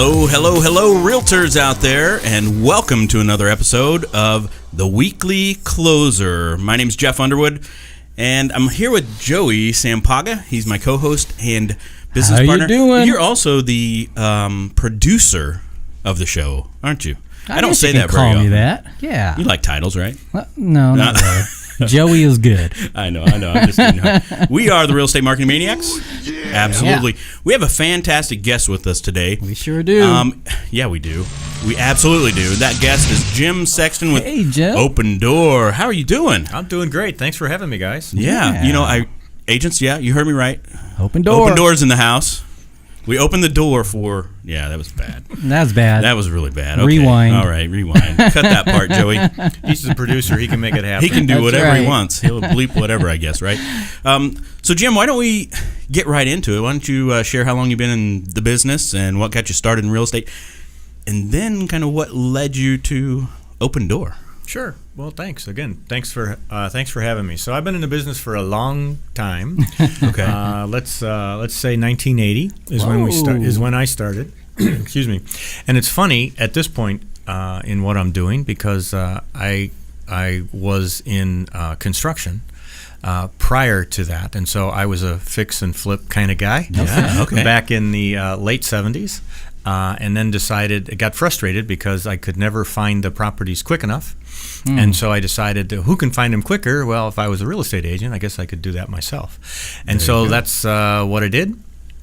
Hello, hello, hello, realtors out there, and welcome to another episode of The Weekly Closer. My name's Jeff Underwood, and I'm here with Joey Sampaga. He's my co-host and business partner. How you doing? You're also the producer of the show, aren't you? I don't say that very often. Call me often. that. Yeah. You like titles, right? Well, no, not really. Joey is good. I know. I'm just kidding. We are the Real Estate Marketing Maniacs. Yeah. Absolutely. Yeah. We have a fantastic guest with us today. We sure do. Yeah, we do. We absolutely do. That guest is Jim Sexton with Opendoor. How are you doing? I'm doing great. Thanks for having me, guys. Yeah. You know, agents, you heard me right. Opendoor. Opendoor's in the house. We opened the door for... Yeah, that was bad. That's bad. That was really bad. Okay. Rewind. All right, rewind. Cut that part, Joey. He's the producer. He can make it happen. He can do That's whatever right. he wants. He'll bleep whatever, I guess, right? So, Jim, why don't we get right into it? Why don't you share how long you've been in the business and what got you started in real estate, and then kind of what led you to Opendoor? Sure. Well, thanks again. Thanks for having me. So I've been in the business for a long time. Okay. Let's say 1980 is when I started. Excuse me. And it's funny at this point in what I'm doing because I was in construction prior to that, and so I was a fix and flip kind of guy. Yeah. Okay. Back in the late 70s. And then got frustrated because I could never find the properties quick enough. And so I decided, who can find them quicker? Well, if I was a real estate agent, I guess I could do that myself. And so that's what I did.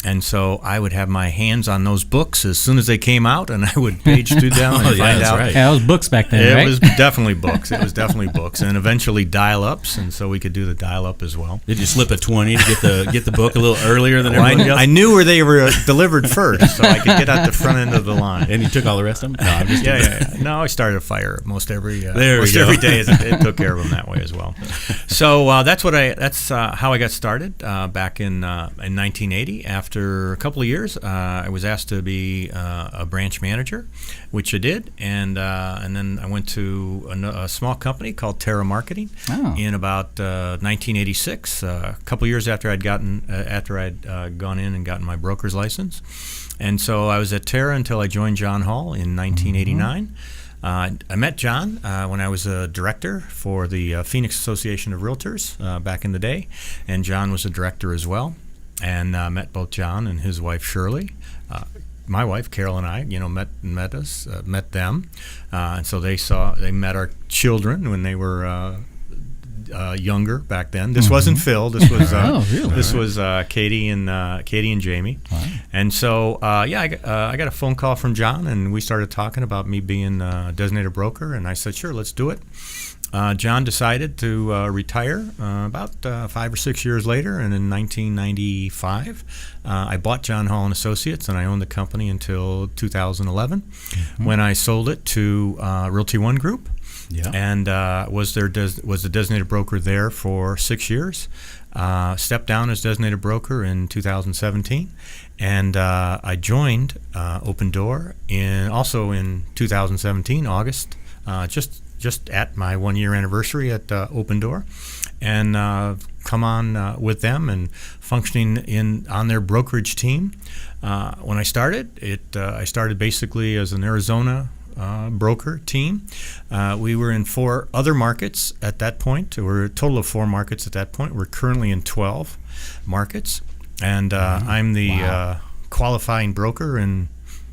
And so I would have my hands on those books as soon as they came out, and I would page through them and find out. Right. Yeah, it was books back then, right? It was definitely books. And eventually dial-ups, and so we could do the dial-up as well. Did you slip a 20 to get the book a little earlier than everybody else? I knew where they were delivered first, so I could get at the front end of the line. And you took all the rest of them? No, I'm just Yeah. No, I started a fire most every every day. It took care of them that way as well. So that's how I got started back in 1980. After a couple of years, I was asked to be a branch manager, which I did, and then I went to a small company called Terra Marketing in about 1986. A couple of years after I'd gone in and gotten my broker's license, and so I was at Terra until I joined John Hall in 1989. I met John when I was a director for the Phoenix Association of Realtors back in the day, and John was a director as well. And met both John and his wife Shirley. My wife Carol and I, met them, and so they met our children when they were younger back then. This wasn't Phil. This was this was Katie and Jamie. Wow. And so I got a phone call from John, and we started talking about me being a designated broker, and I said sure, let's do it. John decided to retire about 5 or 6 years later, and in 1995, I bought John Hall & Associates, and I owned the company until 2011, when I sold it to Realty One Group, and was the designated broker there for 6 years. Stepped down as designated broker in 2017, and I joined Opendoor also in 2017, August, just at my 1-year anniversary at Opendoor, and come on with them and functioning on their brokerage team. When I started, I started basically as an Arizona broker team. We were in 4 other markets at that point. We're a total of 4 markets at that point. We're currently in 12 markets, and I'm the qualifying broker in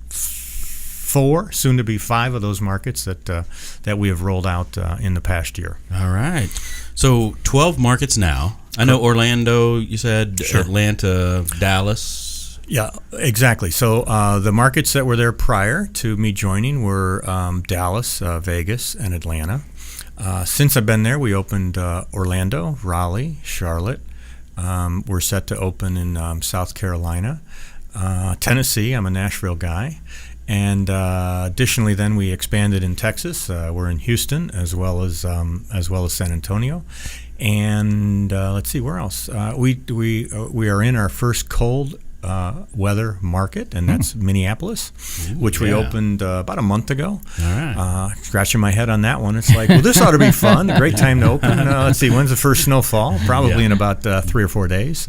4, soon to be 5 of those markets that we have rolled out in the past year. All right. So 12 markets now. I know Orlando, you said, sure. Atlanta, Dallas. Yeah, exactly. So the markets that were there prior to me joining were Dallas, Vegas, and Atlanta. Since I've been there, we opened Orlando, Raleigh, Charlotte. We're set to open in South Carolina, Tennessee. I'm a Nashville guy. And additionally, then we expanded in Texas. We're in Houston as well as San Antonio, and let's see where else. We are in our first cold weather market, and that's Minneapolis, which we opened about a month ago. All right. Scratching my head on that one. It's like, well, this ought to be fun. A great time to open. Let's see, when's the first snowfall? Probably in about 3 or 4 days.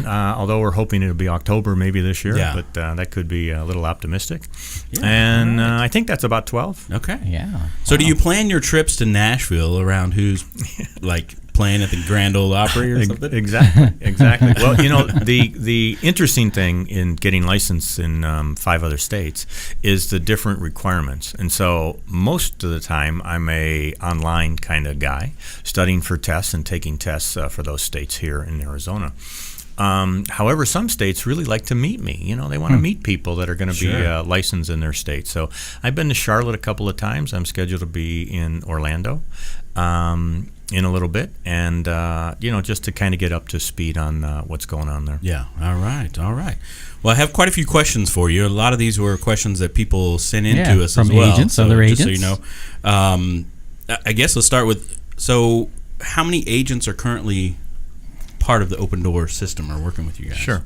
Although we're hoping it'll be October maybe this year, but that could be a little optimistic. Yeah, and I think that's about 12. Okay. Yeah. So do you plan your trips to Nashville around who's like playing at the Grand Ole Opry or something? Exactly. Well, the interesting thing in getting licensed in 5 other states is the different requirements. And so most of the time, I'm a online kind of guy, studying for tests and taking tests for those states here in Arizona. However, some states really like to meet me. They want to meet people that are going to be licensed in their state. So I've been to Charlotte a couple of times. I'm scheduled to be in Orlando in a little bit, and just to kind of get up to speed on what's going on there. Yeah. All right. Well, I have quite a few questions for you. A lot of these were questions that people sent in to us from as well. Agents, so other just agents. so you know, I guess let's start with. So, how many agents are currently part of the Opendoor system or working with you guys? Sure.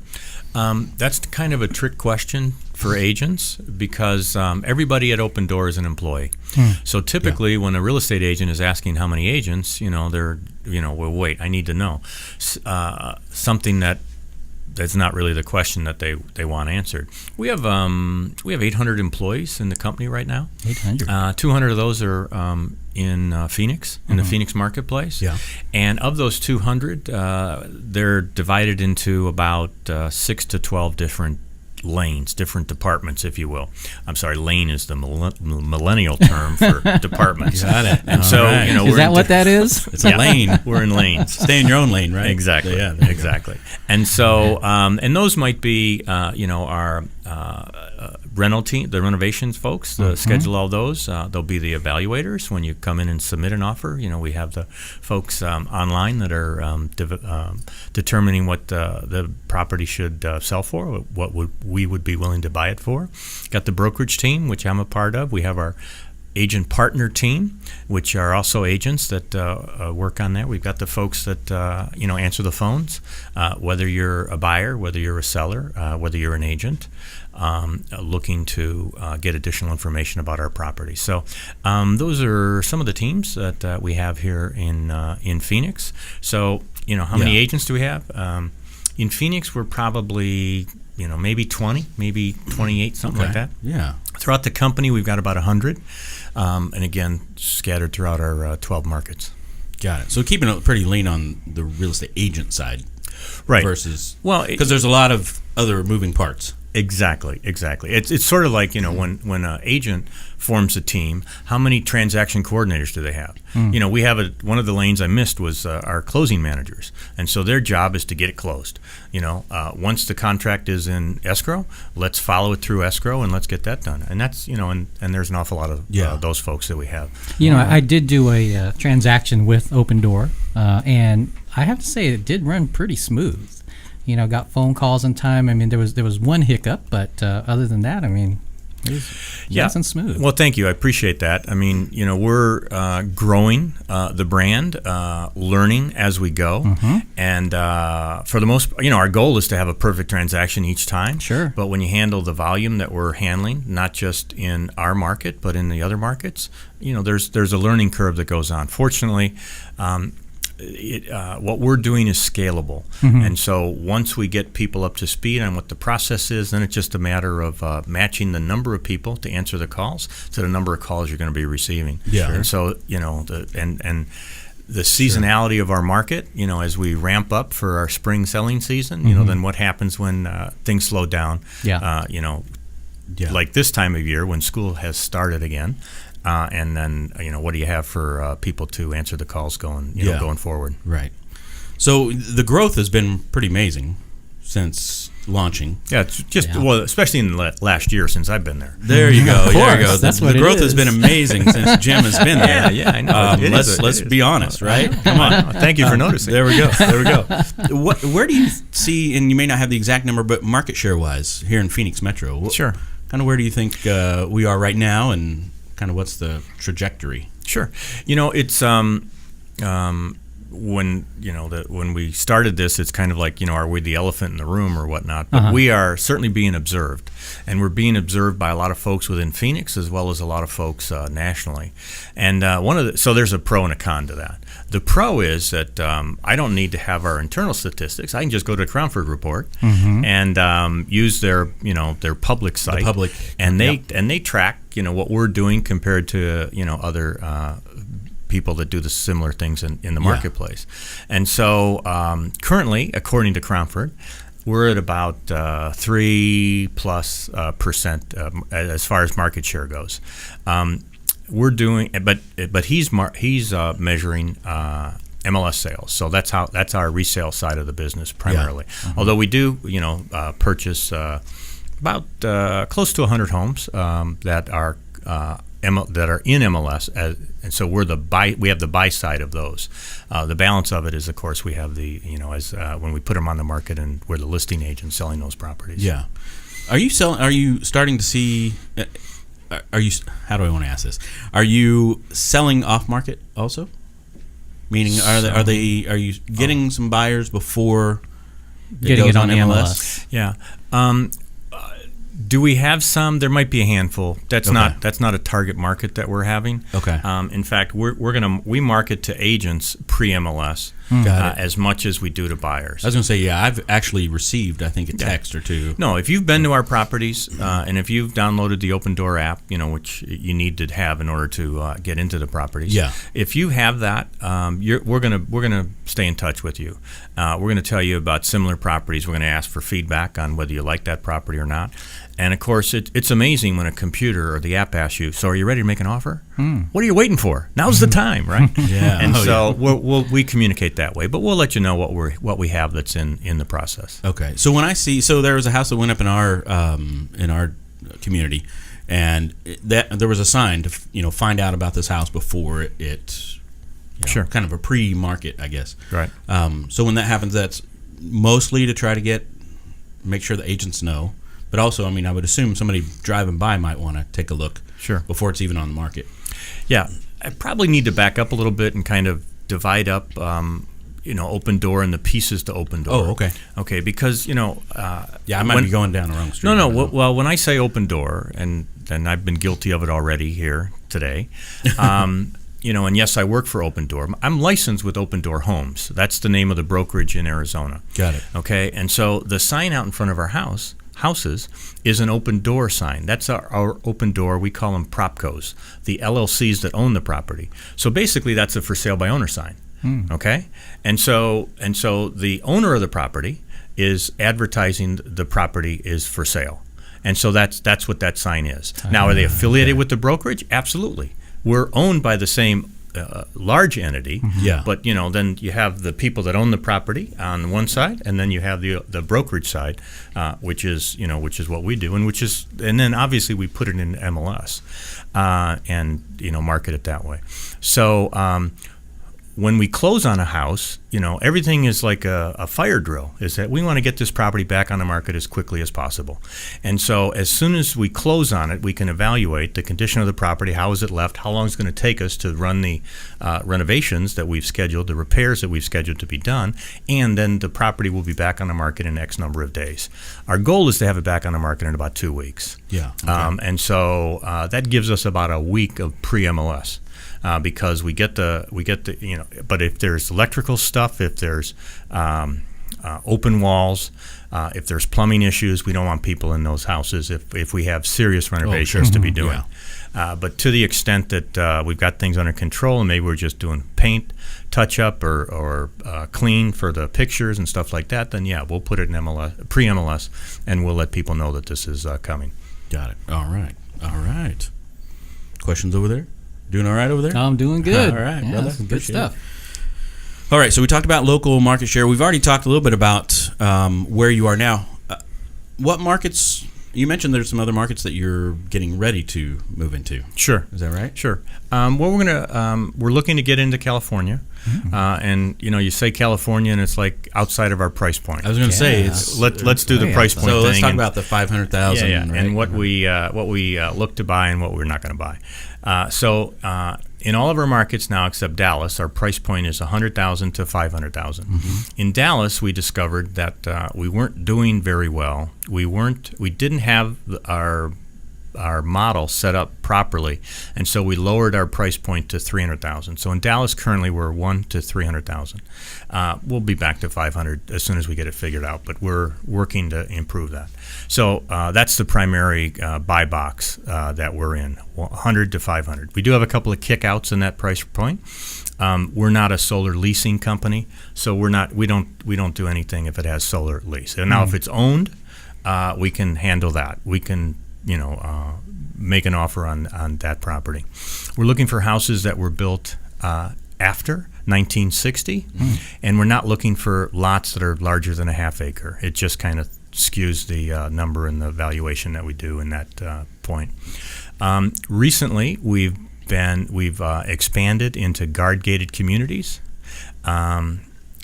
That's kind of a trick question for agents because everybody at Opendoor is an employee. So typically when a real estate agent is asking how many agents, they're, well, wait, I need to know. Something that's not really the question that they want answered. We have 800 employees in the company right now. 800. 200 of those are in Phoenix, in the Phoenix marketplace. Yeah. And of those 200, they're divided into about 6 to 12 different lanes, different departments, if you will. I'm sorry, lane is the millennial term for departments. Got it. And All so, right. Is that what that is? It's a lane. We're in lanes. Stay in your own lane, right? Exactly. So, yeah, there you exactly. And so, and those might be, our rental team, the renovations folks, schedule all those. They'll be the evaluators when you come in and submit an offer. We have the folks online that are determining what the property should sell for, what we would be willing to buy it for. Got the brokerage team, which I'm a part of. We have our agent partner team, which are also agents that work on that. We've got the folks that answer the phones, whether you're a buyer, whether you're a seller, whether you're an agent, looking to get additional information about our property. So those are some of the teams that we have here in Phoenix. So how many agents do we have? In Phoenix, we're probably maybe 20, maybe 28, something like that. Yeah. Throughout the company, we've got about 100, and again, scattered throughout our 12 markets. Got it. So keeping it pretty lean on the real estate agent side, right? Versus because there's a lot of other moving parts. Exactly. It's sort of like when an agent forms a team, how many transaction coordinators do they have? We have one of the lanes I missed was our closing managers, and so their job is to get it closed. Once the contract is in escrow, let's follow it through escrow and let's get that done. And that's and there's an awful lot of those folks that we have. I did do a transaction with Opendoor, and I have to say it did run pretty smooth. Got phone calls in time. I mean, there was one hiccup, but other than that, I mean, it was nice and smooth. Well, thank you. I appreciate that. I mean, we're growing the brand, learning as we go, and for the most, our goal is to have a perfect transaction each time. Sure. But when you handle the volume that we're handling, not just in our market, but in the other markets, there's a learning curve that goes on. Fortunately. What we're doing is scalable, and so once we get people up to speed on what the process is, then it's just a matter of matching the number of people to answer the calls to the number of calls you're going to be receiving. Yeah. And so the seasonality of our market, as we ramp up for our spring selling season, then what happens when things slow down? Like this time of year when school has started again. And then, what do you have for people to answer the calls going forward? Right. So the growth has been pretty amazing since launching. Yeah, it's just especially in the last year since I've been there. There you go. There you go. That's the what growth it has is. been amazing since Jim has been there. Yeah, I know. Let's be honest, right? Come on. Thank you for noticing. There we go. Where do you see, and you may not have the exact number, but market share wise here in Phoenix Metro? Sure. Kind of where do you think we are right now, and kind of what's the trajectory? Sure. It's when when we started this, it's kind of like, are we the elephant in the room or whatnot? But we are certainly being observed, and we're being observed by a lot of folks within Phoenix as well as a lot of folks nationally. And so there's a pro and a con to that. The pro is that I don't need to have our internal statistics. I can just go to the Cromford Report and use their public site, and they track what we're doing compared to other people that do the similar things in the marketplace. And so currently, according to Cromford, we're at about 3+% as far as market share goes. We're doing, but he's measuring MLS sales, so that's our resale side of the business primarily. Although we do purchase about close to 100 homes that are in MLS, and so we have the buy side of those. The balance of it is, of course, we have the when we put them on the market, and we're the listing agent selling those properties. Yeah. Are you starting to see? How do I want to ask this? Are you selling off market also? Meaning, are you getting some buyers before getting it on MLS? Yeah. Do we have some? There might be a handful. That's not a target market that we're having. Okay. In fact, we market to agents pre-MLS as much as we do to buyers. I was going to say, I've actually received, I think, a text or two. No, if you've been to our properties and if you've downloaded the Opendoor app, which you need to have in order to get into the properties. Yeah. If you have that, we're gonna stay in touch with you. We're gonna tell you about similar properties. We're gonna ask for feedback on whether you like that property or not. And of course, it's amazing when a computer or the app asks you, "So are you ready to make an offer? What are you waiting for? Now's the time, right?" Yeah. And we communicate that way, but we'll let you know what we have that's in the process. Okay. So when there was a house that went up in our community, and there was a sign to find out about this house before it sure, kind of a pre-market, I guess. Right. So when that happens, that's mostly to try to make sure the agents know. But also, I would assume somebody driving by might want to take a look before it's even on the market. Yeah. I probably need to back up a little bit and kind of divide up, Opendoor and the pieces to Opendoor. Oh, okay. Okay, because, I might be going down the wrong street. No. Well, when I say Opendoor, and I've been guilty of it already here today, and yes, I work for Opendoor. I'm licensed with Opendoor Homes. That's the name of the brokerage in Arizona. Got it. Okay, and so the sign out in front of our houses is an Opendoor sign. That's our Opendoor. We call them propcos, the LLCs that own the property. So basically, that's a for sale by owner sign. Okay, and so the owner of the property is advertising the property is for sale, and so that's what that sign is. Now, are they affiliated with the brokerage? Absolutely. We're owned by the same large entity, but then you have the people that own the property on one side, and then you have the brokerage side, which is what we do, and then obviously we put it in MLS and market it that way. So when we close on a house, everything is like a fire drill, is that we want to get this property back on the market as quickly as possible. And so as soon as we close on it, we can evaluate the condition of the property, how is it left, how long is it going to take us to run the renovations that we've scheduled, the repairs that we've scheduled to be done, and then the property will be back on the market in X number of days. Our goal is to have it back on the market in about 2 weeks. Yeah. Okay. And so that gives us about a week of pre-MLS. Because we get the but if there's electrical stuff, if there's open walls, if there's plumbing issues, we don't want people in those houses if we have serious renovations to be doing. But to the extent that we've got things under control and maybe we're just doing paint touch up or clean for the pictures and stuff like that, then we'll put it in MLS, pre-MLS, and we'll let people know that this is coming. Got it. All right. Questions over there? Doing all right over there? I'm doing good. All right, brother. Some good stuff. All right, so we talked about local market share. We've already talked a little bit about where you are now. What markets? You mentioned there's some other markets that you're getting ready to move into. Sure. Is that right? Sure. We're looking to get into California, and you say California, and it's like outside of our price point. I was going to say let's do the price point. So thing let's talk about the 500,000. Right? And what we look to buy and what we're not going to buy. So In all of our markets now, except Dallas, our price point is $100,000 to $500,000. In Dallas, we discovered that we weren't doing very well. We didn't have our model set up properly, and so we lowered our price point to $300,000. So in Dallas, currently we're $1 to $300,000. We'll be back to $500 as soon as we get it figured out, but we're working to improve that. So that's the primary buy box that we're in, $100 to $500. We do have a couple of kickouts in that price point. We're not a solar leasing company, so we don't do anything if it has solar lease. And now if it's owned, we can handle that. We can make an offer on that property. We're looking for houses that were built after 1960, and we're not looking for lots that are larger than a half acre. It just kind of skews the number and the valuation that we do in that point. Recently, we've expanded into guard-gated communities.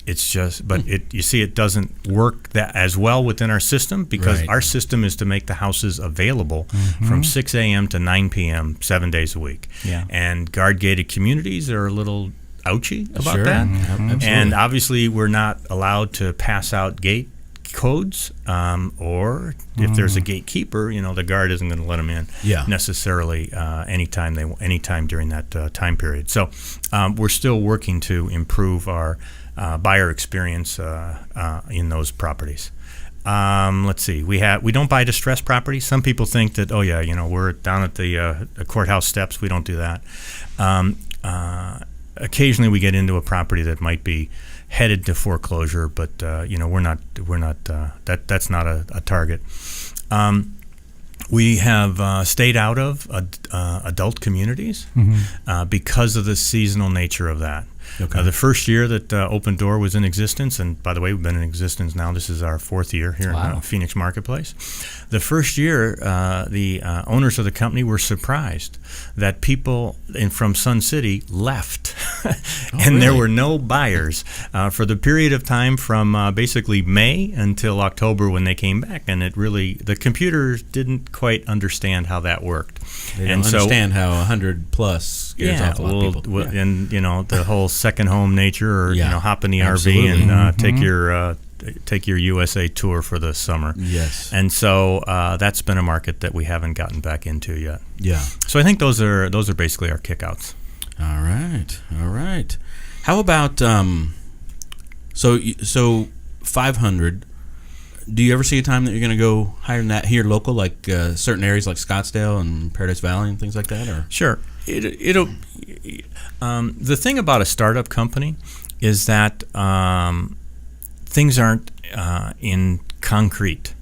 It's just, but you see, it doesn't work that as well within our system because our system is to make the houses available from 6 a.m. to 9 p.m. 7 days a week. Yeah. And guard-gated communities are a little ouchy about that. And obviously, we're not allowed to pass out gate codes, or if there's a gatekeeper, the guard isn't going to let them in necessarily anytime during that time period. So we're still working to improve our buyer experience in those properties. Let's see. We don't buy distressed properties. Some people think that we're down at the courthouse steps. We don't do that. Occasionally we get into a property that might be headed to foreclosure, but we're not that's not a target. We have stayed out of adult communities because of the seasonal nature of that. Okay. The first year that Opendoor was in existence, and by the way, we've been in existence now, this is our 4th year here in Phoenix Marketplace. The first year, the owners of the company were surprised that people from Sun City left, and there were no buyers for the period of time from basically May until October when they came back, and the computers didn't quite understand how that worked. They don't understand how 100 plus scares off a lot of people. And the whole second home nature, or hop in the RV and take your USA tour for the summer. Yes. And so that's been a market that we haven't gotten back into yet. Yeah. So I think those are basically our kickouts. All right. How about so 500? Do you ever see a time that you're going to go higher than that here local, like certain areas like Scottsdale and Paradise Valley and things like that? Or sure. It'll. The thing about a startup company is that things aren't in concrete.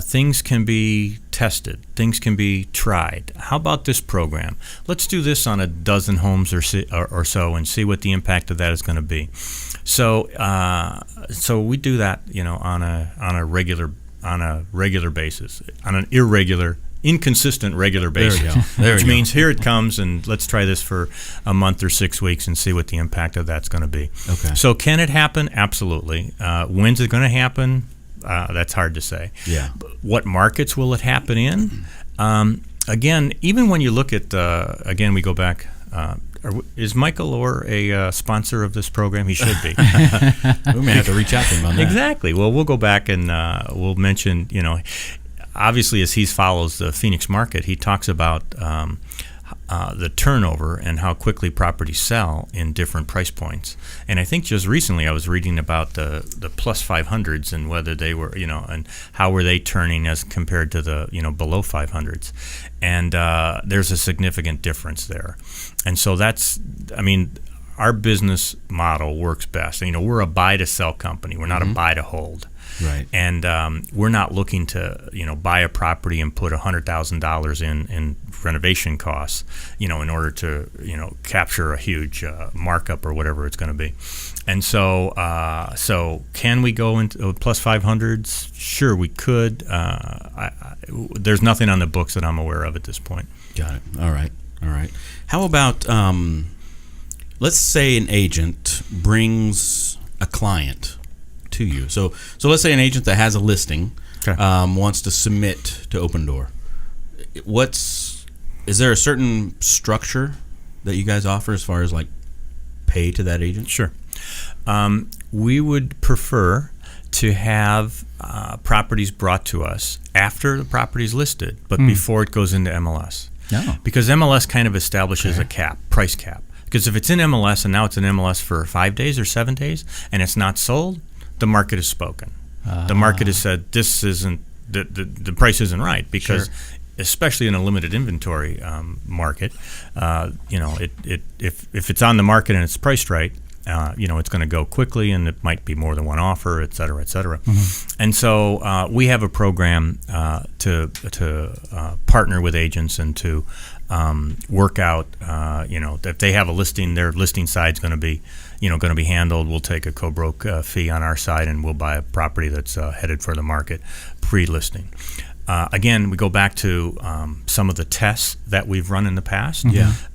Things can be tested. Things can be tried. How about this program? Let's do this on a dozen homes or so and see what the impact of that is going to be. So we do that, on a regular basis, on an inconsistent regular basis. Which means here it comes, and let's try this for a month or 6 weeks and see what the impact of that's going to be. Okay. So can it happen? Absolutely. When's it going to happen? That's hard to say. Yeah. What markets will it happen in? Again, even when you look at, again, we go back. Is Michael Orr a sponsor of this program? He should be. We may have to reach out to him on that. Exactly. Well, we'll go back and we'll mention, obviously as he follows the Phoenix market, he talks about the turnover and how quickly properties sell in different price points. And I think just recently I was reading about the plus 500s and whether they were, and how were they turning as compared to the, below 500s. And there's a significant difference there. And so our business model works best. We're a buy to sell company. We're not a buy to hold. Right. And we're not looking to, buy a property and put $100,000 in renovation costs, in order to, capture a huge markup or whatever it's going to be. And so can we go into plus 500s? Sure, we could. There's nothing on the books that I'm aware of at this point. Got it. All right. How about, let's say an agent brings a client to you. So let's say an agent that has a listing wants to submit to Opendoor. Is there a certain structure that you guys offer as far as like pay to that agent? Sure. We would prefer to have properties brought to us after the property is listed, but before it goes into MLS. No. Because MLS kind of establishes a price cap. Because if it's in MLS and now it's in MLS for 5 days or 7 days and it's not sold, the market has spoken. The market has said this isn't the price isn't right, because especially in a limited inventory market, if it's on the market and it's priced right, it's going to go quickly, and it might be more than one offer, et cetera, et cetera. And so we have a program to partner with agents and to work out, if they have a listing, their listing side's going to be handled. We'll take a co-broke fee on our side, and we'll buy a property that's headed for the market pre-listing. Again, we go back to some of the tests that we've run in the past.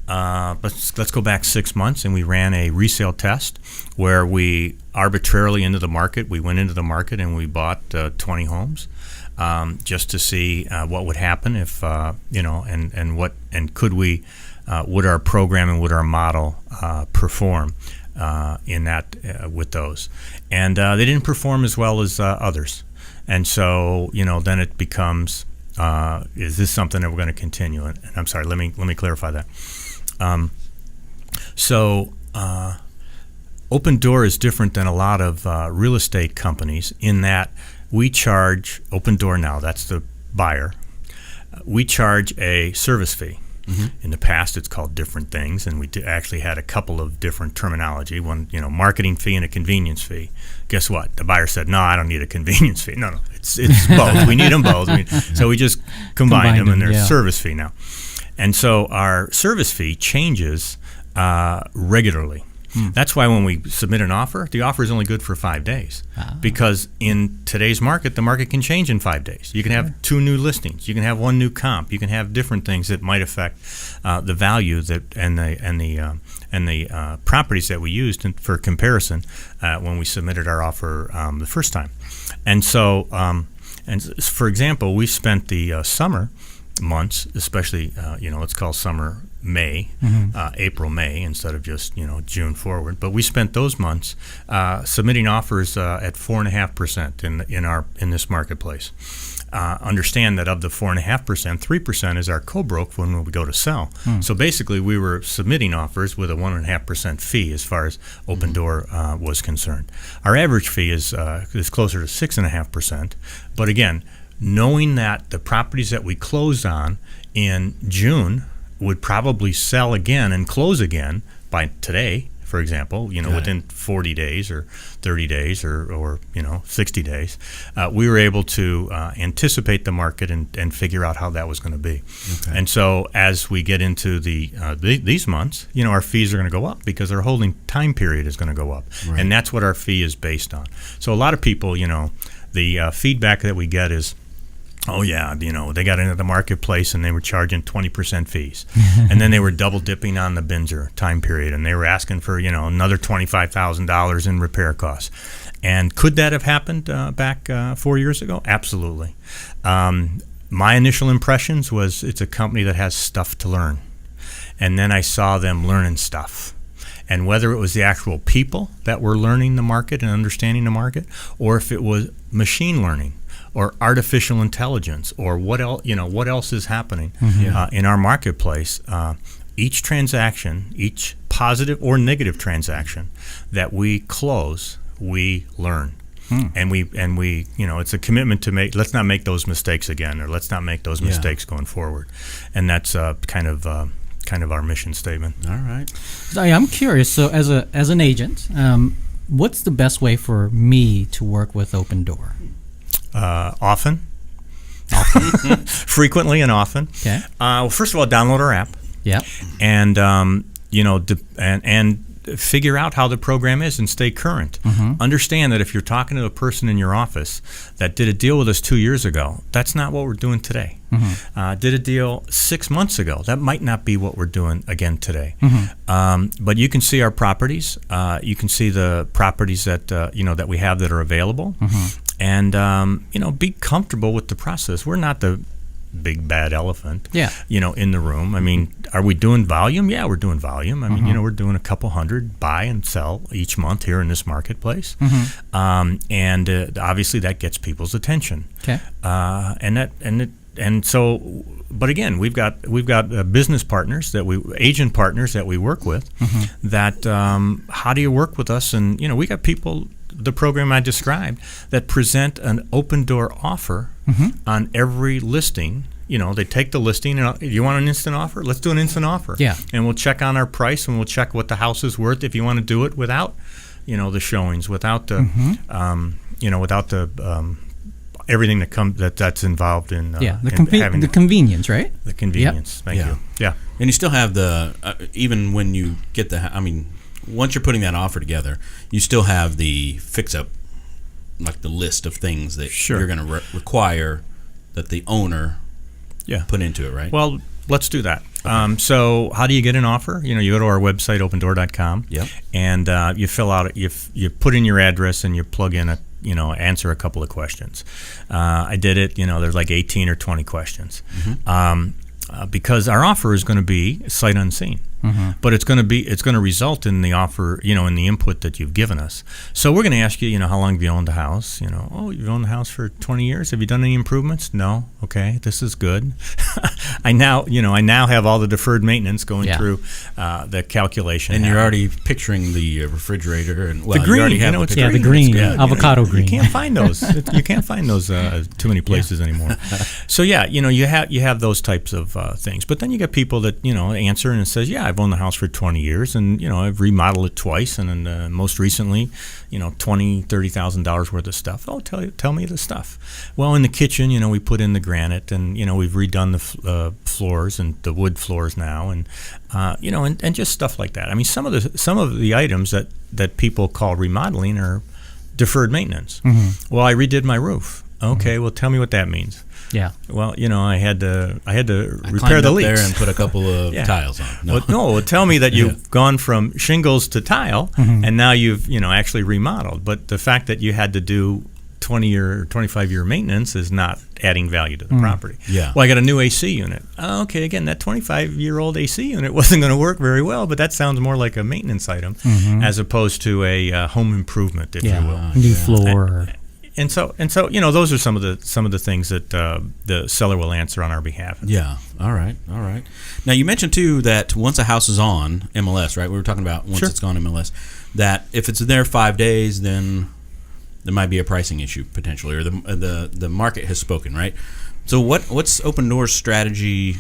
Let's go back 6 months, and we ran a resale test where we arbitrarily went into the market and we bought 20 homes just to see what would happen if would our program and would our model perform in that with those, and they didn't perform as well as others. And so, then it becomes, is this something that we're going to continue? And I'm sorry, let me clarify that. Opendoor is different than a lot of real estate companies in that we charge Opendoor now. That's the buyer. We charge a service fee. In the past, it's called different things, and we actually had a couple of different terminology. One, marketing fee and a convenience fee. Guess what? The buyer said, "No, I don't need a convenience fee." No, it's both. We need them both. So we just combined them, and there's service fee now. And so our service fee changes regularly. That's why when we submit an offer, the offer is only good for 5 days. Because in today's market, the market can change in 5 days. You can have 2 new listings. You can have 1 new comp. You can have different things that might affect the value and the properties that we used for comparison when we submitted our offer the first time. And so, for example, we spent the summer months, especially let's call summer May, April, May, instead of just June forward. But we spent those months submitting offers at 4.5% in this marketplace. Understand that of the 4.5%, 3% is our co-broke when we go to sell. So basically, we were submitting offers with a 1.5% fee as far as Opendoor was concerned. Our average fee is closer to 6.5%. But again, knowing that the properties that we closed on in June would probably sell again and close again by today, for example, within 40 days or 30 days or 60 days, we were able to anticipate the market and figure out how that was going to be. And so as we get into these months, our fees are going to go up because our holding time period is going to go up. And that's what our fee is based on. So a lot of people, the feedback that we get is, oh yeah, they got into the marketplace and they were charging 20% fees, and then they were double dipping on the Binzer time period, and they were asking for another $25,000 in repair costs. And could that have happened back 4 years ago? Absolutely. My initial impressions was it's a company that has stuff to learn, and then I saw them learning stuff. And whether it was the actual people that were learning the market and understanding the market, or if it was machine learning or artificial intelligence, or what else is happening in our marketplace, each transaction, each positive or negative transaction that we close, we learn. And we it's a commitment to let's not make those mistakes again, or let's not make those mistakes going forward. And that's kind of our mission statement. All right. So I'm curious. So as an agent, what's the best way for me to work with Opendoor? Often. Frequently and often. Okay. Well, first of all, download our app. Yeah. And and figure out how the program is and stay current. Understand that if you're talking to a person in your office that did a deal with us 2 years ago, that's not what we're doing today. Did a deal 6 months ago, that might not be what we're doing again today. But you can see our properties. You can see the properties that that we have that are available. And be comfortable with the process. We're not the big bad elephant, Yeah. in the room. I mean, are we doing volume? Yeah, we're doing volume. I mean, we're doing a couple hundred buy and sell each month here in this marketplace. And obviously that gets people's attention. Okay. But again, we've got business partners agent partners that we work with. That how do you work with us? And we got people. The program I described that present an Opendoor offer on every listing. They take the listing and you want an instant offer? Let's do an instant offer. Yeah. And we'll check on our price and we'll check what the house is worth if you want to do it without, the showings, without the, without the everything that's involved in the convenience, right? The convenience. Thank you. Yeah. And you still have the even when you get once you're putting that offer together, you still have the fix-up, like the list of things that you're going to require that the owner put into it, right? Well, let's do that. Okay. So how do you get an offer? You go to our website, opendoor.com, and you fill out, you put in your address and you plug in answer a couple of questions. I did it, there's like 18 or 20 questions. Because our offer is going to be sight unseen. But it's going to result in the offer, in the input that you've given us. So we're going to ask you, how long have you owned the house? You've owned the house for 20 years. Have you done any improvements? No. Okay, this is good. I now have all the deferred maintenance going through the calculation. And you're already picturing the refrigerator and the green. You already have the green, avocado green. You can't find those. You can't find those too many places anymore. So you have those types of things. But then you get people that answer and it says, I've owned the house for 20 years, and I've remodeled it twice, and then most recently, $20,000-$30,000 worth of stuff. Oh, tell me the stuff. Well, in the kitchen, we put in the granite, and we've redone the floors and the wood floors now, and and just stuff like that. I mean, some of the items that people call remodeling are deferred maintenance. Well, I redid my roof. Okay, well, tell me what that means. Yeah. Well, I had to repair the leaks there and put a couple of tiles on. No, tell me that you've gone from shingles to tile, and now you've actually remodeled. But the fact that you had to do 20-year or 25-year maintenance is not adding value to the property. Yeah. Well, I got a new AC unit. Okay, again, that 25-year-old AC unit wasn't going to work very well, but that sounds more like a maintenance item as opposed to a home improvement, if you will. New floor. And so, those are some of the things that the seller will answer on our behalf. Yeah. All right. Now, you mentioned too that once a house is on MLS, right? We were talking about once it's gone MLS, that if it's there 5 days, then there might be a pricing issue potentially, or the market has spoken, right? So what's Opendoor's strategy?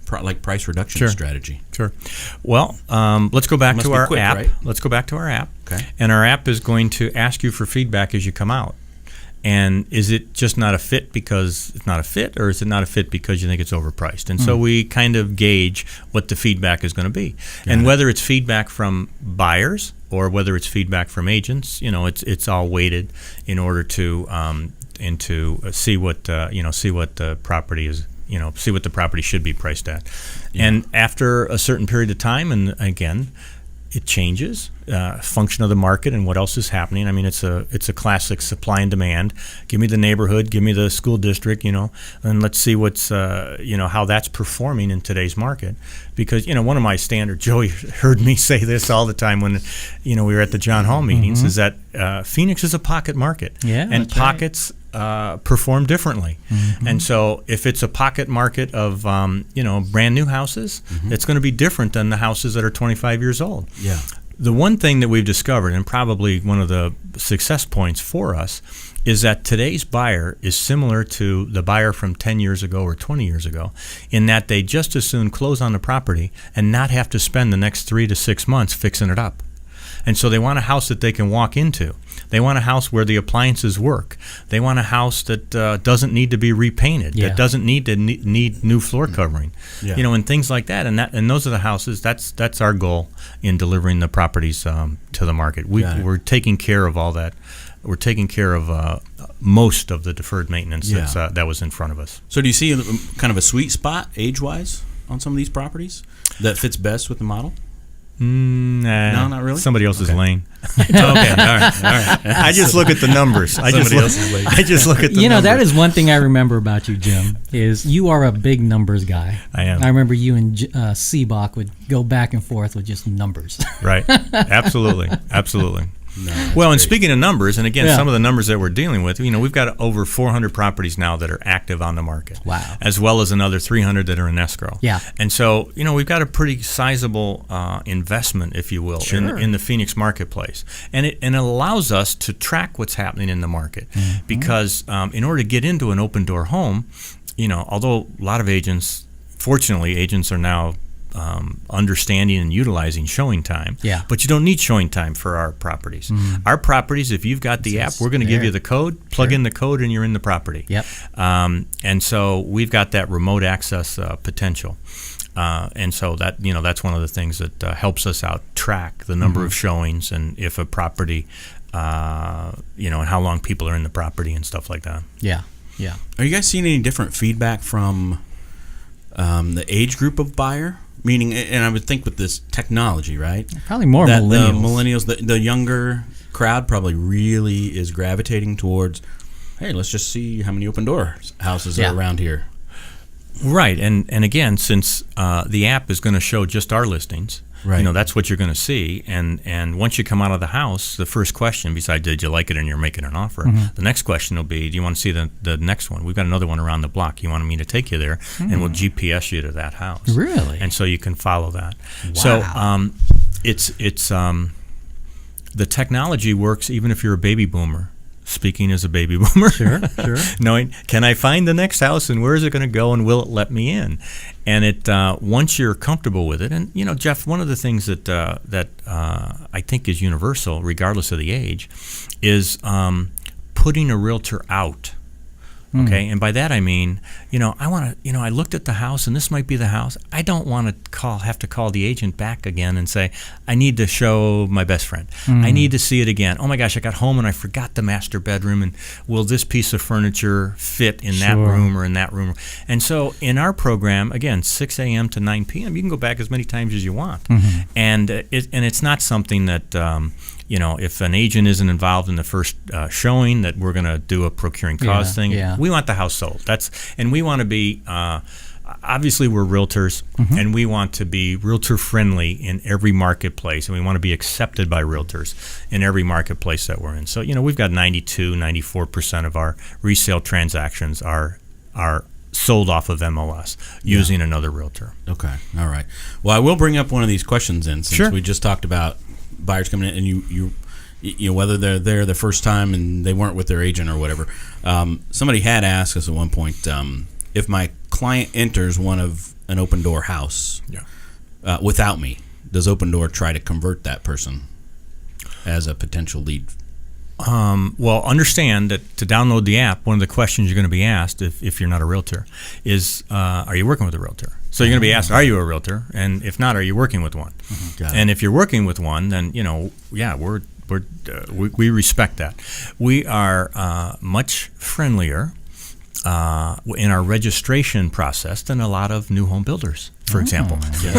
Like price reduction strategy. Sure. Well, let's go back to our app. Right? Let's go back to our app. Okay. And our app is going to ask you for feedback as you come out. And is it just not a fit because it's not a fit, or is it not a fit because you think it's overpriced? And so we kind of gauge what the feedback is going to be. And whether it's feedback from buyers or whether it's feedback from agents, it's all weighted in order to see what the property is. See what the property should be priced at. Yeah. And after a certain period of time, and again, it changes, function of the market and what else is happening. I mean, it's a classic supply and demand. Give me the neighborhood, give me the school district, and let's see what's, how that's performing in today's market. Because, one of my standard, Joey heard me say this all the time when, we were at the John Hall meetings, is that Phoenix is a pocket market. Yeah, and pockets perform differently. And so if it's a pocket market of, brand new houses, it's going to be different than the houses that are 25 years old. Yeah. The one thing that we've discovered, and probably one of the success points for us, is that today's buyer is similar to the buyer from 10 years ago or 20 years ago, in that they just as soon close on the property and not have to spend the next 3 to 6 months fixing it up. And so they want a house that they can walk into. They want a house where the appliances work. They want a house that doesn't need to be repainted, that doesn't need to need new floor covering, and things like that. And those are the houses. That's our goal in delivering the properties to the market. We're taking care of all that. We're taking care of most of the deferred maintenance that was in front of us. So do you see kind of a sweet spot age-wise on some of these properties that fits best with the model? Nah, No, not really? Somebody else's lane. Okay, all right. I just look at the numbers. I just look at the numbers. That is one thing I remember about you, Jim, is you are a big numbers guy. I am. I remember you and Seabach would go back and forth with just numbers. Right. Absolutely. No, Well, and great. speaking of numbers, and again, Yeah. some of the numbers that we're dealing with, we've got over 400 properties now that are active on the market. Wow. As well as another 300 that are in escrow. Yeah. And so, we've got a pretty sizable investment, if you will, Sure. in the Phoenix marketplace. And it allows us to track what's happening in the market. Because in order to get into an Opendoor home, although a lot of agents, fortunately, agents are now understanding and utilizing showing time. Yeah. But you don't need showing time for our properties. Our properties, if you've got the app, we're going to give you the code, plug in the code, and you're in the property. Yep. And so we've got that remote access potential. And so that's one of the things that helps us out track the number of showings and if a property, and how long people are in the property and stuff like that. Yeah. Are you guys seeing any different feedback from the age group of buyer? Meaning, and I would think with this technology, right? Probably more that millennials. The younger crowd probably really is gravitating towards, hey, let's just see how many Opendoor houses are around here. Right, and again, since the app is going to show just our listings, Right. That's what you're going to see. And once you come out of the house, the first question, besides did you like it and you're making an offer, the next question will be, do you want to see the next one? We've got another one around the block. You want me to take you there, and we'll GPS you to that house. Really? And so you can follow that. Wow. So it's the technology works even if you're a baby boomer. Speaking as a baby boomer, Sure. knowing, can I find the next house and where is it going to go and will it let me in? And it once you're comfortable with it, and Jeff, one of the things that I think is universal, regardless of the age, is putting a realtor out. Okay, and by that I mean, I want to, I looked at the house and this might be the house. I don't want to have to call the agent back again and say, I need to show my best friend. I need to see it again. Oh my gosh, I got home and I forgot the master bedroom, and will this piece of furniture fit in that room or in that room? And so in our program, again, 6 a.m. to 9 p.m., you can go back as many times as you want. And it's not something that, if an agent isn't involved in the first showing, that we're going to do a procuring cause thing. Yeah. We want the house sold. And we want to be, obviously we're realtors, and we want to be realtor friendly in every marketplace, and we want to be accepted by realtors in every marketplace that we're in. So, we've got 94% of our resale transactions are sold off of MLS using another realtor. Okay, all right. Well, I will bring up one of these questions in, since Sure. we just talked about buyers coming in, and you whether they're there the first time and they weren't with their agent or whatever. Somebody had asked us at one point, if my client enters an Opendoor house without me, does Opendoor try to convert that person as a potential lead? Well, understand that to download the app, one of the questions you're going to be asked if you're not a realtor is, are you working with a realtor? So you're going to be asked, are you a realtor? And if not, are you working with one? Got it. And if you're working with one, then, we respect that. We are much friendly in our registration process than a lot of new home builders, for example.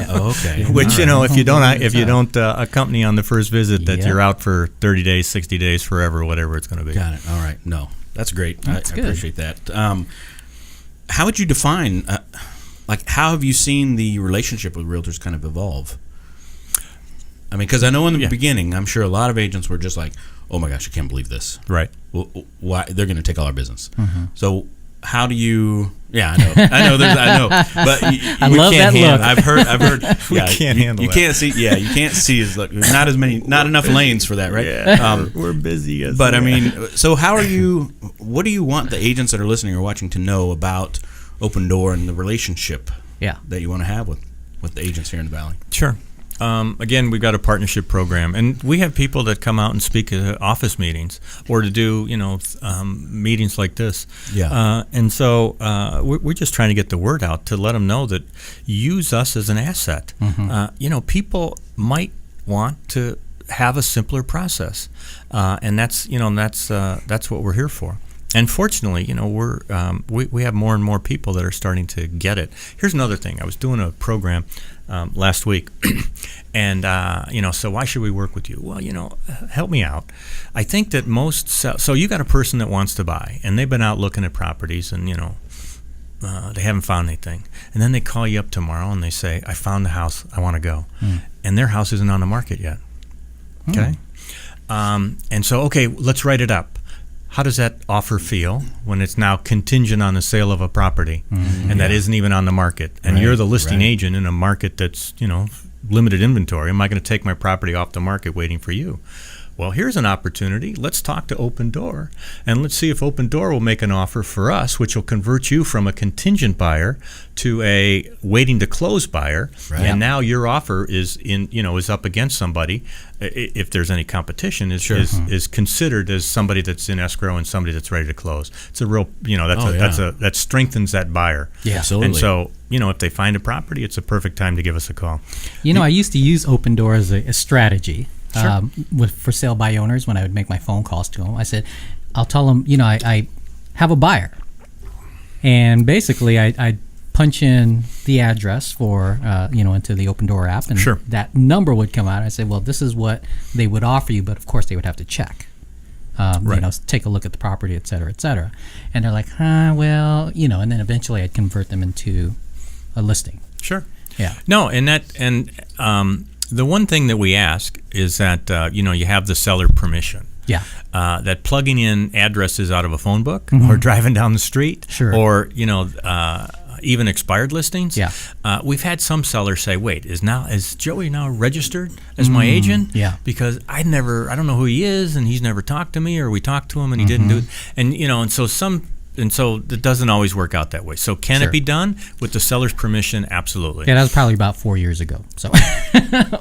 Okay. Which if you don't accompany on the first visit, that you're out for 30 days, 60 days, forever, whatever it's going to be. Got it. All right. No, that's great. That's I good. appreciate that. How would you define? How have you seen the relationship with realtors kind of evolve? I mean, because I know in the beginning, I'm sure a lot of agents were just like, "Oh my gosh, I can't believe this! Right? Well, why they're going to take all our business?" So, how do you? Yeah, I know, but I love that look. I've heard. We can't handle you that. Can't see. Yeah, you can't see as look. There's not enough lanes for that, right? Yeah, we're busy. But I mean, so how are you? What do you want the agents that are listening or watching to know about Opendoor and the relationship that you want to have with the agents here in the Valley? Sure. Again, we've got a partnership program, and we have people that come out and speak at office meetings or to do, meetings like this. Yeah. And so we're just trying to get the word out to let them know that use us as an asset. People might want to have a simpler process, and that's what we're here for. And fortunately, we have more and more people that are starting to get it. Here's another thing. I was doing a program last week, and so why should we work with you? Well, help me out. I think that so you got a person that wants to buy, and they've been out looking at properties, and they haven't found anything, and then they call you up tomorrow and they say, I found the house, I want to go, and their house isn't on the market yet. Okay, and so let's write it up. How does that offer feel when it's now contingent on the sale of a property and that isn't even on the market? And you're the listing agent in a market that's, limited inventory. Am I going to take my property off the market waiting for you? Well, here's an opportunity. Let's talk to Opendoor, and let's see if Opendoor will make an offer for us, which will convert you from a contingent buyer to a waiting to close buyer. Right. And now your offer is is up against somebody. If there's any competition, is considered as somebody that's in escrow and somebody that's ready to close. It's a real, that strengthens that buyer. Yeah, absolutely. And so, if they find a property, it's a perfect time to give us a call. I used to use Opendoor as a strategy. Sure. For sale by owners, when I would make my phone calls to them, I said, I'll tell them, I have a buyer. And basically, I punch in the address for, into the Opendoor app, and that number would come out. I say, well, this is what they would offer you, but of course, they would have to check. Take a look at the property, et cetera, et cetera. And they're like, and then eventually I'd convert them into a listing. Sure. Yeah. No, the one thing that we ask is that, you have the seller permission. Yeah. That plugging in addresses out of a phone book or driving down the street or, even expired listings. Yeah. We've had some sellers say, wait, is Joey now registered as my agent? Yeah. Because I don't know who he is, and he's never talked to me, or we talked to him and he didn't do it. And so it doesn't always work out that way. So can it be done with the seller's permission? Absolutely. Yeah, that was probably about 4 years ago. So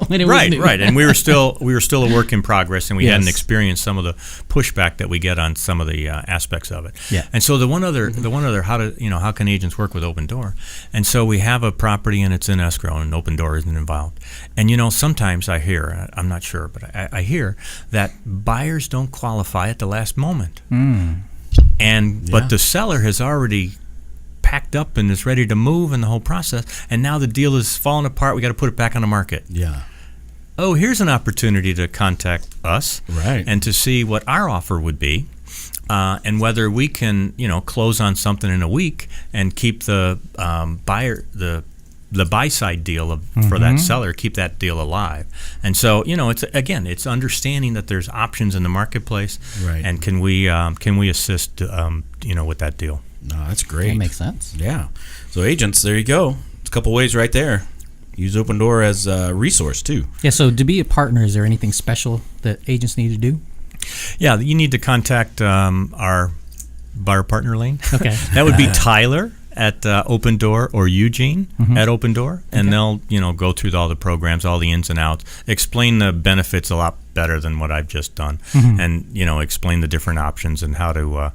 when it was new. Right. And we were still a work in progress, and we hadn't experienced some of the pushback that we get on some of the aspects of it. Yeah. And so the one other how can agents work with Opendoor? And so we have a property and it's in escrow and Opendoor isn't involved. And sometimes I hear, I'm not sure, but I hear that buyers don't qualify at the last moment. But the seller has already packed up and is ready to move in the whole process, and now the deal is falling apart. We got to put it back on the market. Yeah. Oh, here's an opportunity to contact us, and to see what our offer would be, and whether we can, close on something in a week and keep the buyer the buy side deal for that seller, keep that deal alive. And so, it's understanding that there's options in the marketplace, and can we assist with that deal. No, that's great. That makes sense. Yeah. So agents, there you go. It's a couple ways right there. Use Opendoor as a resource too. Yeah. So to be a partner, is there anything special that agents need to do? Yeah, you need to contact our buyer partner lane. Okay. That would be Tyler at Opendoor, or Eugene at Opendoor, and they'll go through all the programs, all the ins and outs, explain the benefits a lot better than what I've just done, and explain the different options and how to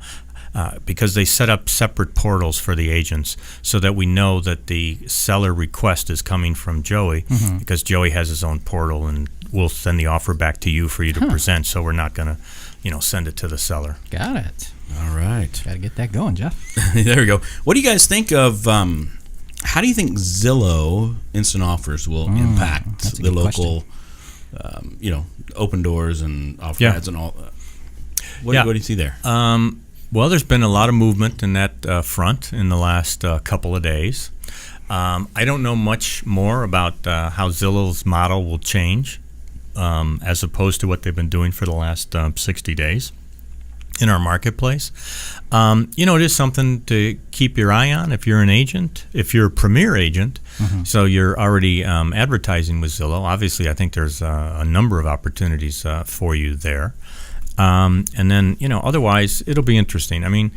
because they set up separate portals for the agents so that we know that the seller request is coming from Joey, because Joey has his own portal, and we'll send the offer back to you for you to present, so we're not going to send it to the seller. Got it. All right. Got to get that going, Jeff. There we go. What do you guys think of, how do you think Zillow Instant Offers will impact the local, Opendoors and offer ads and all? What do you see there? Well, there's been a lot of movement in that front in the last couple of days. I don't know much more about how Zillow's model will change as opposed to what they've been doing for the last 60 days in our marketplace. It is something to keep your eye on if you're an agent, if you're a premier agent, so you're already advertising with Zillow. Obviously, I think there's a number of opportunities for you there. And then, otherwise, it'll be interesting. I mean,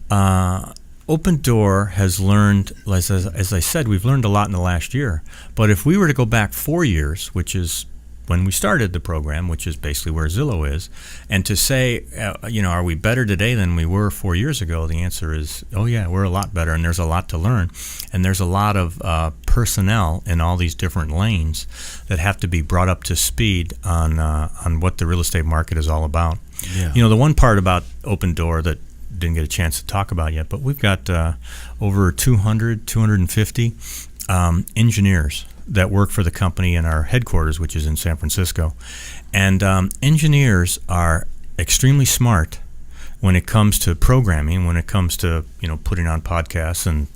Opendoor has learned, as I said, we've learned a lot in the last year. But if we were to go back 4 years, which is when we started the program, which is basically where Zillow is, and to say, are we better today than we were 4 years ago? The answer is, oh yeah, we're a lot better, and there's a lot to learn, and there's a lot of personnel in all these different lanes that have to be brought up to speed on what the real estate market is all about. Yeah. The one part about Opendoor that didn't get a chance to talk about yet, but we've got over 250 engineers that work for the company in our headquarters, which is in San Francisco. And engineers are extremely smart when it comes to programming, when it comes to putting on podcasts and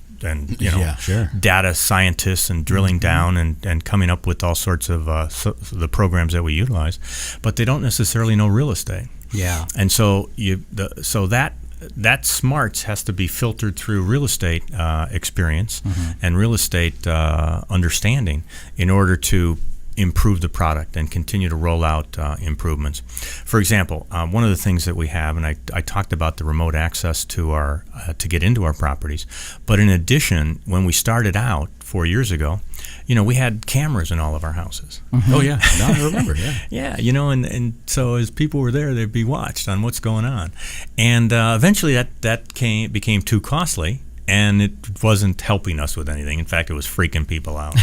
data scientists and drilling down and coming up with all sorts of the programs that we utilize, but they don't necessarily know real estate. Yeah. And so that smarts has to be filtered through real estate experience and real estate understanding in order to improve the product and continue to roll out improvements. For example, one of the things that we have, and I talked about the remote access to our to get into our properties, but in addition, when we started out 4 years ago, we had cameras in all of our houses. Oh yeah, no, I remember. Yeah, yeah, and so as people were there, they'd be watched on what's going on, and eventually that became too costly. And it wasn't helping us with anything. In fact, it was freaking people out.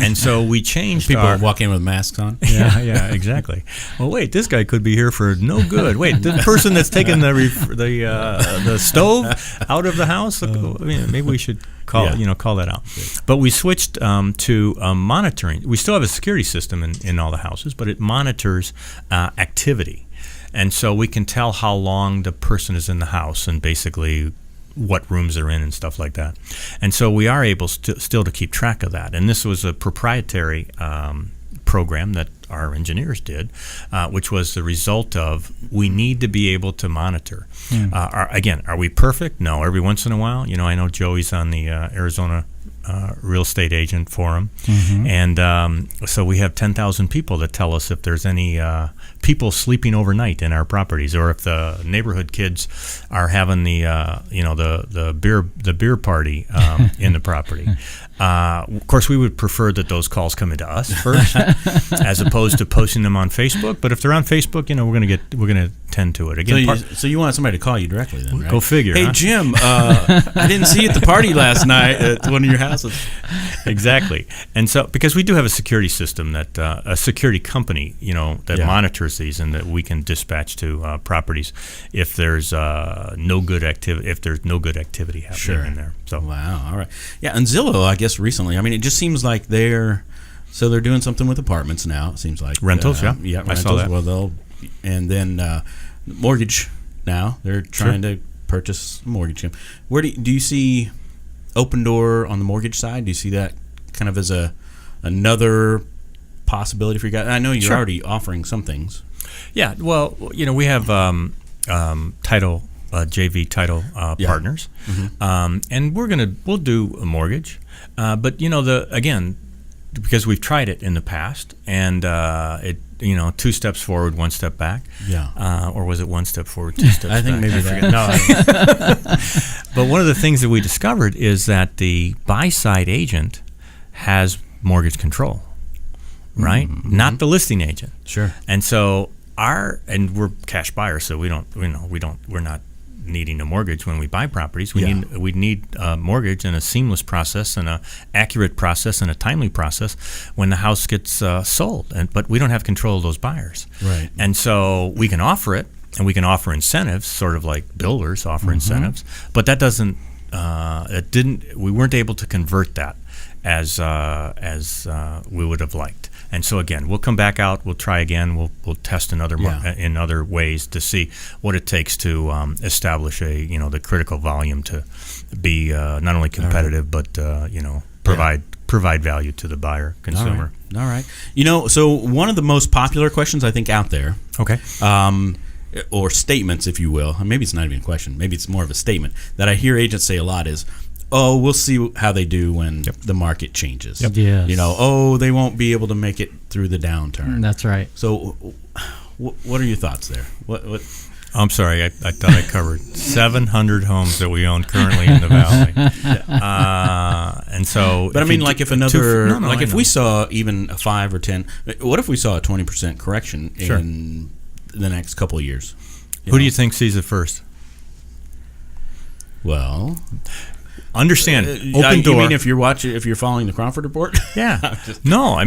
And so we changed people walk in with masks on. Yeah, exactly. Well, wait, this guy could be here for no good. Wait, the person that's taking the stove out of the house. Maybe we should call that out. But we switched to monitoring. We still have a security system in all the houses, but it monitors activity, and so we can tell how long the person is in the house and basically what rooms they're in and stuff like that. And so we are able still to keep track of that. And this was a proprietary program that our engineers did, which was the result of we need to be able to monitor. Are we perfect? No. Every once in a while, I know Joey's on the Arizona real estate agent forum, and so we have 10,000 people that tell us if there's any people sleeping overnight in our properties, or if the neighborhood kids are having the beer party in the property. Of course, we would prefer that those calls come into us first, as opposed to posting them on Facebook. But if they're on Facebook, we're gonna tend to it again. So you want somebody to call you directly, then? Right? Go figure. Hey, huh? Jim, I didn't see you at the party last night at one of your houses. Exactly. And so, because we do have a security system that a security company, that monitors these, and that we can dispatch to properties if there's no good activity. If there's no good activity happening in there. So wow, all right, yeah. And Zillow, I guess recently, it just seems like they're doing something with apartments now. It seems like rentals, rentals. I saw that. Well, and then mortgage. Now they're trying to purchase a mortgage. Where do you see Opendoor on the mortgage side? Do you see that kind of as another possibility for you guys? I know you're already offering some things. Yeah, well, we have title JV title partners, and we'll do a mortgage, but because we've tried it in the past, and it 2 steps forward, 1 step back. Yeah. Or was it 1 step forward, 2 steps back? I think maybe that. No. But one of the things that we discovered is that the buy-side agent has mortgage control, right? Not the listing agent. Sure. And so we're cash buyers, so we're not needing a mortgage when we buy properties. We need a mortgage and a seamless process and a accurate process and a timely process when the house gets sold. But we don't have control of those buyers. Right. And so we can offer it, and we can offer incentives, sort of like builders offer incentives. But that doesn't. We weren't able to convert that as we would have liked. And so again, we'll come back out. We'll try again. We'll test in other ways to see what it takes to establish the critical volume to be not only competitive but provide value to the buyer consumer. All right. So one of the most popular questions I think out there. Okay. Or statements, if you will. Maybe it's not even a question. Maybe it's more of a statement that I hear agents say a lot is, "Oh, we'll see how they do when the market changes." Yep. Yes. They won't be able to make it through the downturn. That's right. So, what are your thoughts there? What? I'm sorry, I thought I covered 700 homes that we own currently in the valley, and so. But if we saw even a 5 or 10, what if we saw a 20% correction in the next couple of years? Who do you think sees it first? Well. Understand, Opendoor. You mean if you're following the Crawford Report? Yeah. No,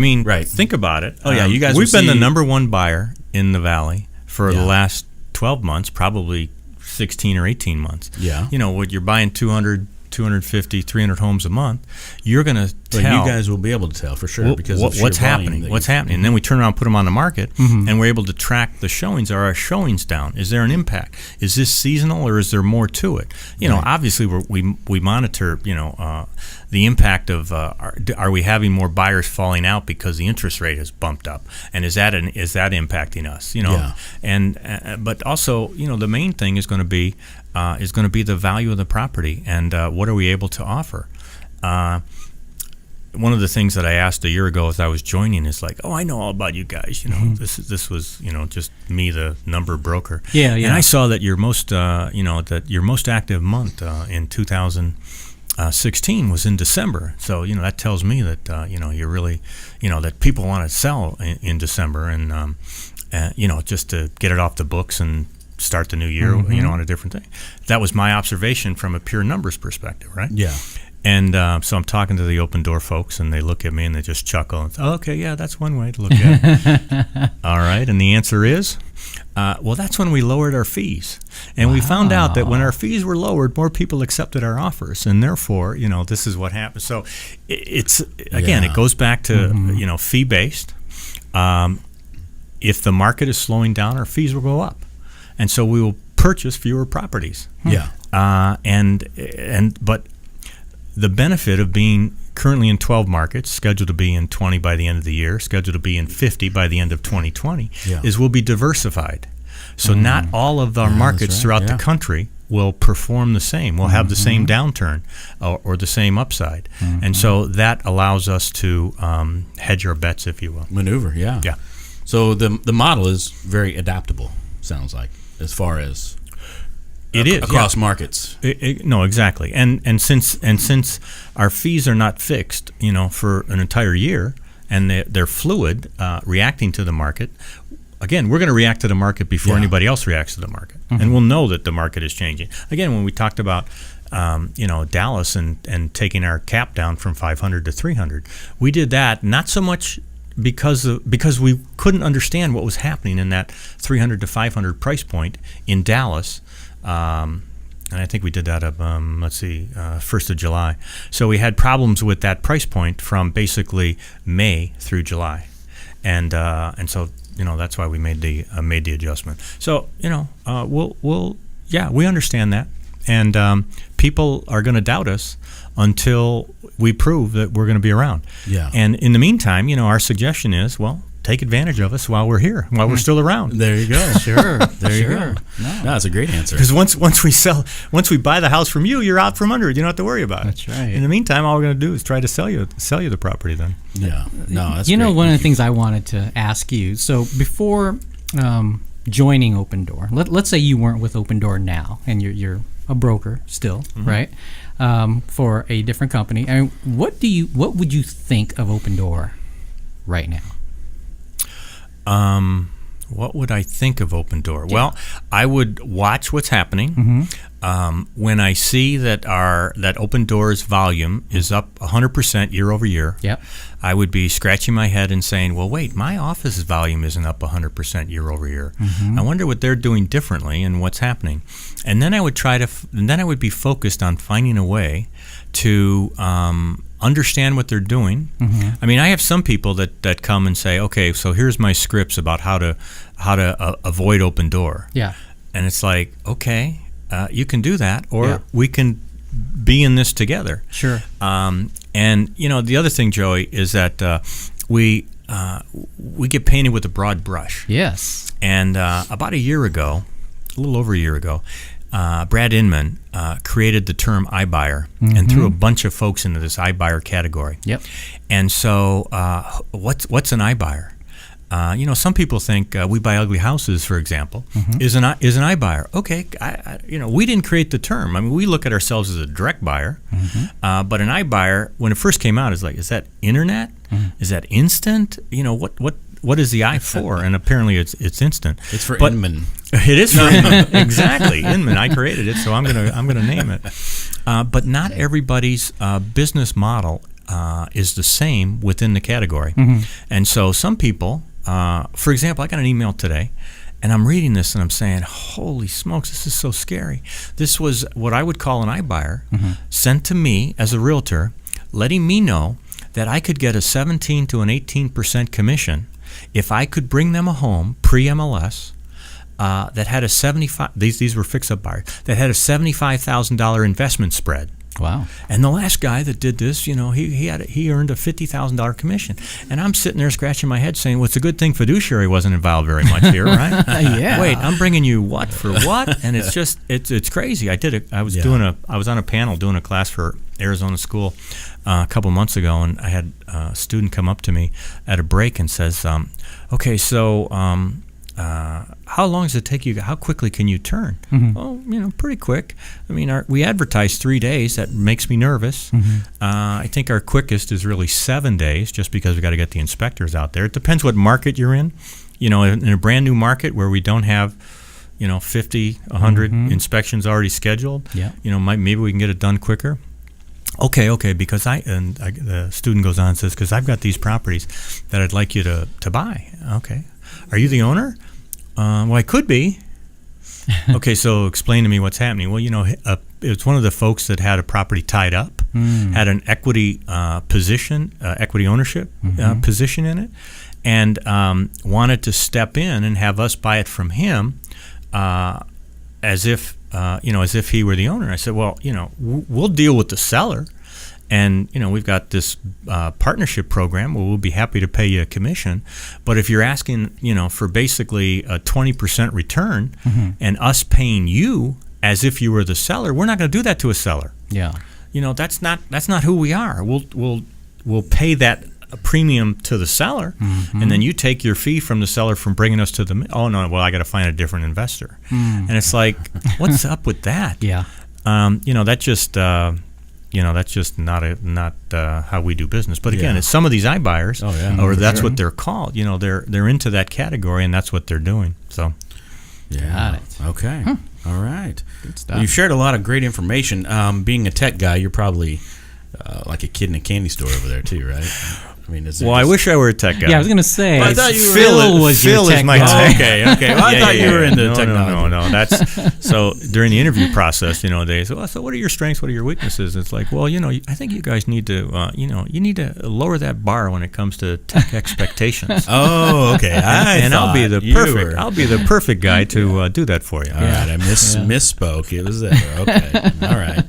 think about it. Oh yeah, you guys. We've been the number one buyer in the valley for the last 12 months, probably 16 or 18 months. Yeah. When you're buying 200, 250, 300 homes a month, you're going to tell. You guys will be able to tell for sure because of what's happening. What's happening? And then we turn around and put them on the market, and we're able to track the showings. Are our showings down? Is there an impact? Is this seasonal or is there more to it? Obviously we monitor, the impact of are we having more buyers falling out because the interest rate has bumped up, and is that impacting us? And but also the main thing is going to be the value of the property and what are we able to offer. One of the things that I asked a year ago as I was joining is like, I know all about you guys. This was just me, the number broker. Yeah. And I saw that your most active month in 2016 was in December. So that tells me that you're really that people want to sell in December and just to get it off the books and start the new year on a different thing. That was my observation from a pure numbers perspective, right? Yeah. And so I'm talking to the Opendoor folks, and they look at me and they just chuckle and say, okay, yeah, that's one way to look at it. All right, and the answer is, that's when we lowered our fees. And we found out that when our fees were lowered, more people accepted our offers, and therefore, this is what happened. So it goes back to, fee-based. If the market is slowing down, our fees will go up. And so we will purchase fewer properties. Yeah. But the benefit of being currently in 12 markets, scheduled to be in 20 by the end of the year, scheduled to be in 50 by the end of 2020, is we'll be diversified. So not all of our markets throughout the country will perform the same. We'll have the same downturn or the same upside. And so that allows us to hedge our bets, if you will. Maneuver, yeah. Yeah. So the model is very adaptable, sounds like, as far as it is across markets. No, exactly. And since our fees are not fixed, for an entire year, and they're fluid, reacting to the market. Again, we're going to react to the market before anybody else reacts to the market, and we'll know that the market is changing. Again, when we talked about Dallas and taking our cap down from 500 to 300, we did that not so much because we couldn't understand what was happening in that 300 to 500 price point in Dallas. And I think we did that up, 1st of July. So we had problems with that price point from basically May through July, and so that's why we made the adjustment. So we understand that, and people are going to doubt us until we prove that we're going to be around. Yeah. And in the meantime, our suggestion is, take advantage of us while we're here, while we're still around. There you go. Sure. There you go. No, that's a great answer. Because once we buy the house from you, you're out from under it. You don't have to worry about it. That's right. In the meantime, all we're going to do is try to sell you the property then. Yeah. No, that's great. One of the can... things I wanted to ask you. So before joining Opendoor, let's say you weren't with Opendoor now, and you're a broker still, right? For a different company. I mean, what would you think of Opendoor right now? What would I think of Opendoor? Yeah. Well, I would watch what's happening. When I see that Opendoor's volume is up 100% year over year, I would be scratching my head and saying, well, wait, my office's volume isn't up 100% year over year. I wonder what they're doing differently and what's happening. And then I would be focused on finding a way to understand what they're doing. I mean, I have some people that come and say, okay, so here's my scripts about how to avoid Opendoor. Yeah. And it's like, okay, you can do that, or we can be in this together. Sure. And the other thing, Joey, is that we get painted with a broad brush. Yes. And about a little over a year ago, Brad Inman created the term iBuyer and threw a bunch of folks into this iBuyer category. Yep. And so what's an iBuyer? Some people think We Buy Ugly Houses, for example, is an iBuyer. Okay, we didn't create the term. I mean, we look at ourselves as a direct buyer, but an iBuyer, when it first came out, is like, is that internet? Is that instant? What is the I for? And apparently it's instant. It's for Inman. It is for Inman. Exactly. Inman. I created it, so I'm gonna name it. But not everybody's business model is the same within the category. And so some people, for example, I got an email today, And I'm reading this and I'm saying, holy smokes, this is so scary. This was what I would call an iBuyer sent to me as a realtor, letting me know that I could get a 17 to an 18% commission if I could bring them a home pre-MLS that had a these were fix-up buyers, that had a $75,000 investment spread. Wow. And the last guy that did this, he earned a $50,000 commission. And I'm sitting there scratching my head saying, well, it's a good thing fiduciary wasn't involved very much here, right? Yeah. Wait, I'm bringing you what for what? And it's just, it's crazy. I was on a panel doing a class for Arizona School a couple months ago, and I had a student come up to me at a break and says, okay, so how long does it take you? How quickly can you turn? Oh, pretty quick. I mean, we advertise 3 days. That makes me nervous. I think our quickest is really 7 days, just because we got to get the inspectors out there. It depends what market you're in. In a brand new market where we don't have, 50, 100 inspections already scheduled. Yeah. Maybe we can get it done quicker. Okay, because the student goes on and says, because I've got these properties that I'd like you to buy. Okay. Are you the owner? Well, I could be. Okay, so explain to me what's happening. Well, it's one of the folks that had a property tied up, had an equity position, equity ownership position in it, and wanted to step in and have us buy it from him, as if he were the owner. I said, well, we'll deal with the seller. And, we've got this partnership program where we'll be happy to pay you a commission. But if you're asking, for basically a 20% return and us paying you as if you were the seller, we're not going to do that to a seller. Yeah. That's not who we are. We'll pay that premium to the seller, and then you take your fee from the seller from bringing us to the. Oh no! Well, I got to find a different investor. And it's like, what's up with that? Yeah. That just. That's just not how we do business. But again, it's some of these iBuyers, or that's what they're called. They're into that category, and that's what they're doing. So, got it. Okay, all right. Good stuff. Well, you've shared a lot of great information. Being a tech guy, you're probably like a kid in a candy store over there too, right? I mean, I wish I were a tech guy. Yeah, I was going to say. I thought you were Phil is my guy. tech. Okay. Well, I thought you were in the technology. No. That's so during the interview process, they say, well, so what are your strengths? What are your weaknesses? It's like, well, I think you guys need to, you need to lower that bar when it comes to tech expectations. Oh, okay. I'll be the perfect guy to do that for you. All right, I misspoke. It was there. Okay. All right.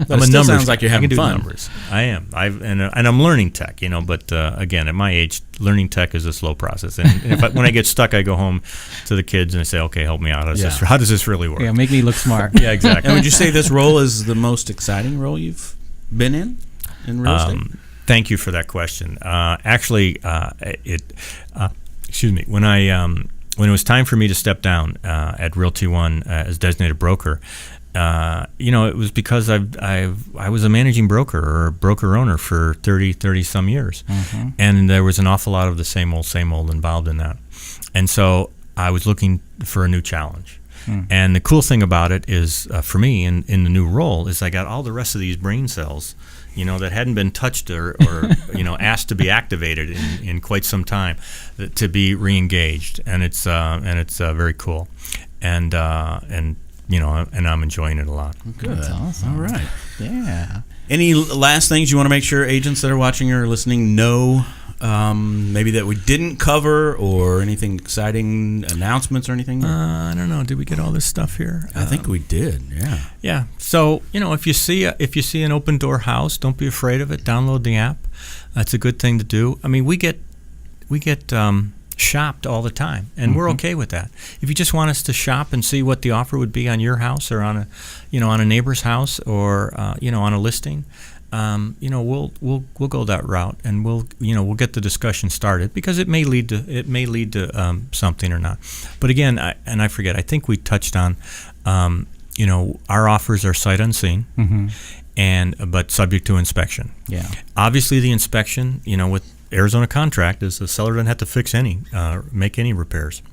But It sounds like you're having fun. Numbers. I am. And I'm learning tech, but again, at my age, learning tech is a slow process. And when I get stuck, I go home to the kids and I say, okay, help me out. How does this really work? Yeah, make me look smart. Yeah, exactly. And would you say this role is the most exciting role you've been in real estate? Thank you for that question. Excuse me. When it was time for me to step down at Realty One as designated broker, it was because I was a managing broker or a broker owner for 30 some years, and there was an awful lot of the same old involved in that, and so I was looking for a new challenge. And the cool thing about it is, for me in the new role, is I got all the rest of these brain cells, that hadn't been touched or asked to be activated in quite some time, to be re-engaged, and it's very cool, and I'm enjoying it a lot. Good. That's awesome. All right. Yeah. Any last things you want to make sure agents that are watching or listening know, maybe that we didn't cover, or anything exciting announcements or anything? I don't know. Did we get all this stuff here? I think we did. Yeah. Yeah. So if you see an Opendoor house, don't be afraid of it. Download the app. That's a good thing to do. I mean, we get shopped all the time, and we're okay with that. If you just want us to shop and see what the offer would be on your house or on a neighbor's house or on a listing, we'll go that route, and we'll get the discussion started, because it may lead to something or not. But again, I forget. I think we touched on our offers are sight unseen, but subject to inspection. Yeah. Obviously, the inspection, with Arizona contract, is the seller doesn't have to make any repairs.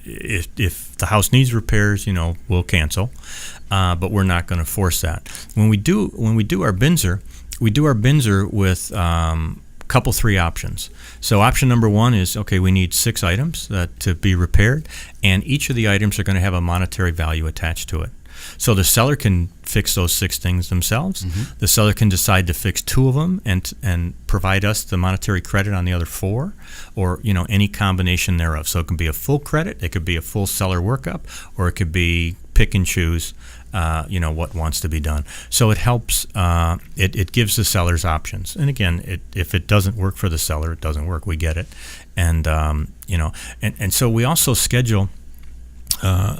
If the house needs repairs, we'll cancel, but we're not going to force that. When we do our Binzer, we do our Binzer with three options. So option number one is, okay, we need 6 items to be repaired, and each of the items are going to have a monetary value attached to it. So the seller can fix those 6 things themselves. Mm-hmm. The seller can decide to fix 2 of them and provide us the monetary credit on the other 4, or any combination thereof. So it can be a full credit, it could be a full seller workup, or it could be pick and choose. What wants to be done. So it helps. It gives the sellers options. And again, if it doesn't work for the seller, it doesn't work. We get it. And and so we also schedule.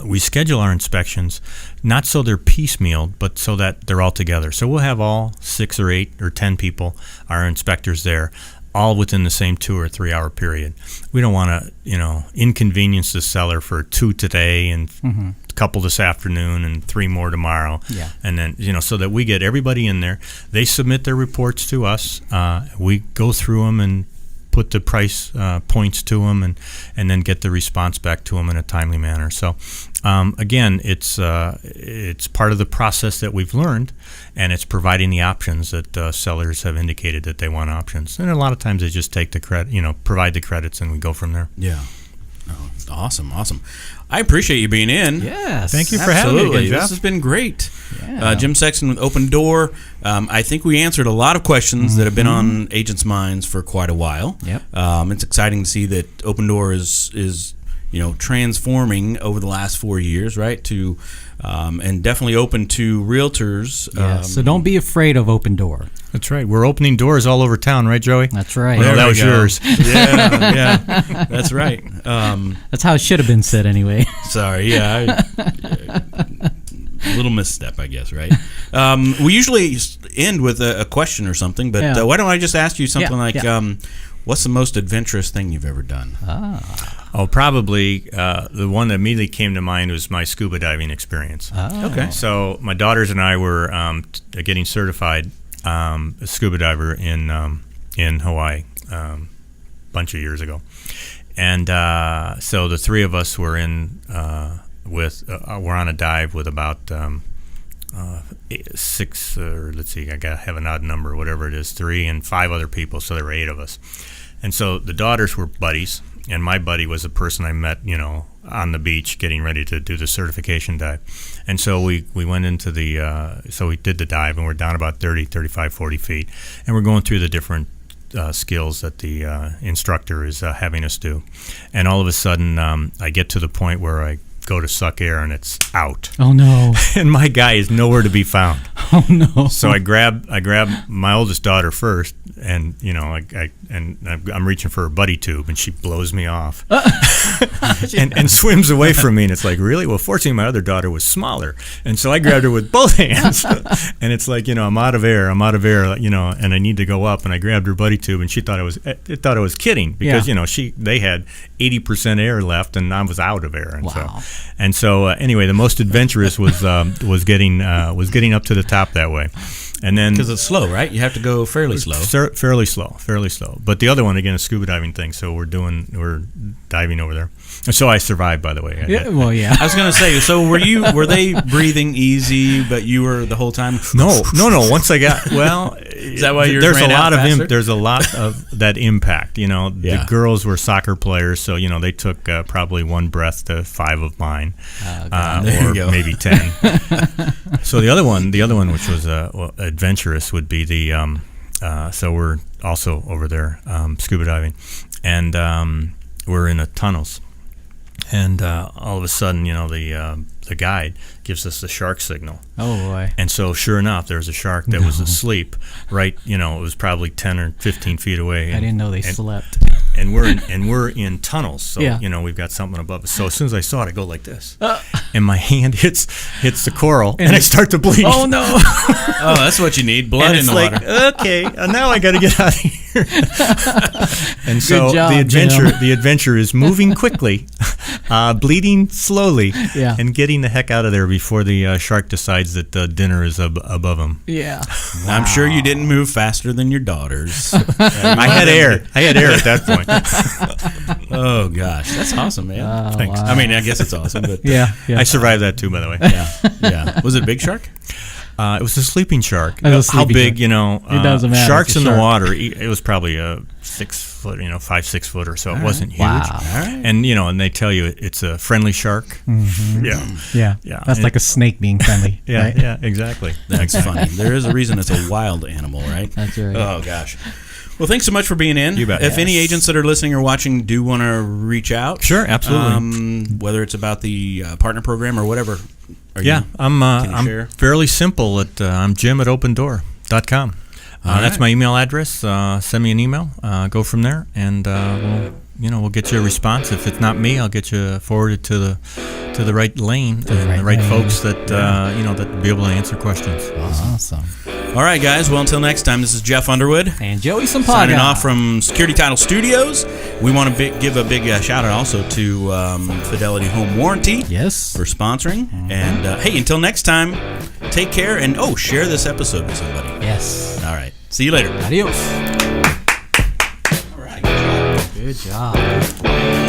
We schedule our inspections not so they're piecemealed, but so that they're all together. So we'll have all 6 or 8 or 10 people, our inspectors there, all within the same 2 or 3 hour period. We don't want to, inconvenience the seller for 2 today and a couple this afternoon and 3 more tomorrow. Yeah. And then, so that we get everybody in there. They submit their reports to us. We go through them and put the price points to them and then get the response back to them in a timely manner. So again, it's part of the process that we've learned, and it's providing the options that sellers have indicated that they want options. And a lot of times they just take the credit, provide the credits, and we go from there. Yeah. Oh, awesome. I appreciate you being in. Yes. Thank you for having me again, Jeff. This has been great. Yeah. Jim Sexton with Opendoor. I think we answered a lot of questions that have been on agents' minds for quite a while. Yep. It's exciting to see that Opendoor is transforming over the last 4 years, right? To and definitely open to realtors. Yeah, so don't be afraid of Opendoor. That's right. We're opening doors all over town, right, Joey? That's right. Well, that was yours. Yeah, that's right. That's how it should have been said anyway. Sorry, yeah. Little misstep, I guess, right? We usually end with a question or something, but why don't I just ask you something what's the most adventurous thing you've ever done? Oh, probably the one that immediately came to mind was my scuba diving experience. Oh. Okay. So my daughters and I were getting certified a scuba diver in Hawaii a bunch of years ago. And so the 3 of us were we're on a dive with about 6, or let's see, I gotta have an odd number, whatever it is, 3 and 5 other people, so there were 8 of us. And so the daughters were buddies, and my buddy was a person I met, on the beach getting ready to do the certification dive. And so we went into so we did the dive, and we're down about 30, 35, 40 feet, and we're going through the different skills that the instructor is having us do. And all of a sudden, I get to the point where I go to suck air and it's out. Oh no. And my guy is nowhere to be found. Oh no. So I grab my oldest daughter first, and I'm reaching for her buddy tube, and she blows me off and swims away from me. And it's like, really? Well, fortunately my other daughter was smaller, and so I grabbed her with both hands. And it's like, I'm out of air, and I need to go up, and I grabbed her buddy tube, and she thought I was kidding, because they had 80% air left, and I was out of air. And wow. so anyway, the most adventurous was getting up to the top that way. And then, because it's slow, right? You have to go fairly slow. Fairly slow. But the other one, again, is scuba diving thing. So we're diving over there. And so I survived, by the way. Yeah. I was going to say, so were they breathing easy, but you were the whole time? No. Once I got, is that why there's a lot of that impact. The girls were soccer players, so they took probably 1 breath to 5 of mine, or maybe 10. So the other one, which was adventurous, would be the. So we're also over there scuba diving, and we're in the tunnels. And all of a sudden, the guide gives us the shark signal. Oh boy! And so, sure enough, there was a shark that was asleep. Right, it was probably 10 or 15 feet away. I didn't know they slept. And we're in tunnels, so we've got something above us. So as soon as I saw it, I go like this, and my hand hits the coral, and I start to bleed. Oh no! Oh, that's what you need, blood in the water. Okay, now I got to get out of here. And so Good job, the adventure is moving quickly, bleeding slowly, and getting the heck out of there before the shark decides that dinner is above him. Yeah. Wow. I'm sure you didn't move faster than your daughters. I had air at that point. Oh gosh, that's awesome, man. Thanks. Wow. I mean, I guess it's awesome, but yeah. I survived that too, by the way. Yeah. Was it a big shark? It was a sleeping shark. It was a How sleeping big, shark. It doesn't matter. Sharks It's a in the shark. water. It was probably a 6 foot, 5-6 footer, so it wasn't huge. Wow. All right. And and they tell you it's a friendly shark. Yeah. Yeah. That's like a snake being friendly. Yeah, right? yeah, exactly. That's funny. There is a reason it's a wild animal, right? That's right. Oh, gosh. Well, thanks so much for being in. You bet. If any Yes. agents that are listening or watching do want to reach out, Sure, absolutely. whether it's about the partner program or whatever. Are Yeah, you- I'm you share? fairly simple. I'm Jim at Opendoor.com. That's right. my email address. Send me an email. Go from there, and we'll get you a response. If it's not me, I'll get you forwarded to the right lane and right the right lane. folks that that be able to answer questions. Awesome. All right, guys. Well, until next time, this is Jeff Underwood. And Joey Sampaga. Signing off from Security Title Studios. We want to give a big shout out also to Fidelity Home Warranty Yes. for sponsoring. And hey, until next time, take care and share this episode with somebody. Yes. All right. See you later. Adios. All right. Good job. Good job.